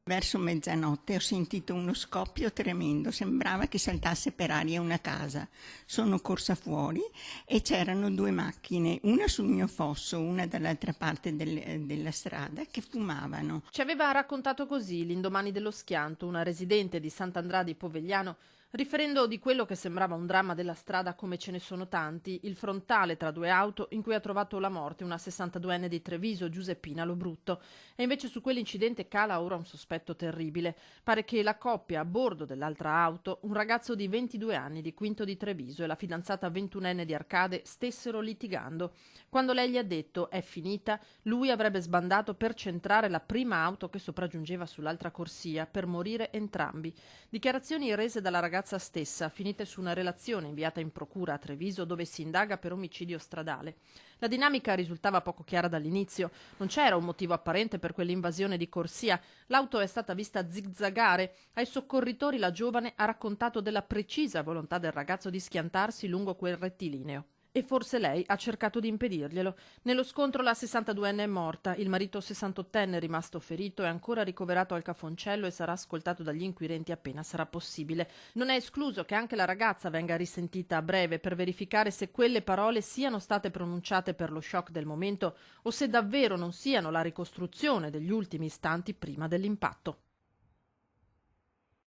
Verso mezzanotte ho sentito uno scoppio tremendo, sembrava che saltasse per aria una casa. Sono corsa fuori e c'erano due macchine, una sul mio fosso, una dall'altra parte della strada, che fumavano. Ci aveva raccontato così l'indomani dello schianto una residente di Sant'Andrea di Povegliano, riferendo di quello che sembrava un dramma della strada come ce ne sono tanti, il frontale tra due auto in cui ha trovato la morte una 62enne di Treviso, Giuseppina Lobrutto. E invece su quell'incidente cala ora un sospetto terribile. Pare che la coppia a bordo dell'altra auto, un ragazzo di 22 anni di Quinto di Treviso e la fidanzata 21enne di Arcade, stessero litigando. Quando lei gli ha detto è finita, lui avrebbe sbandato per centrare la prima auto che sopraggiungeva sull'altra corsia, per morire entrambi. Dichiarazioni rese dalla ragazza stessa, finite su una relazione inviata in procura a Treviso dove si indaga per omicidio stradale. La dinamica risultava poco chiara dall'inizio. Non c'era un motivo apparente per quell'invasione di corsia. L'auto è stata vista zigzagare. Ai soccorritori la giovane ha raccontato della precisa volontà del ragazzo di schiantarsi lungo quel rettilineo. E forse lei ha cercato di impedirglielo. Nello scontro la 62enne è morta, il marito 68enne è rimasto ferito, è ancora ricoverato al Cafoncello e sarà ascoltato dagli inquirenti appena sarà possibile. Non è escluso che anche la ragazza venga risentita a breve per verificare se quelle parole siano state pronunciate per lo shock del momento o se davvero non siano la ricostruzione degli ultimi istanti prima dell'impatto.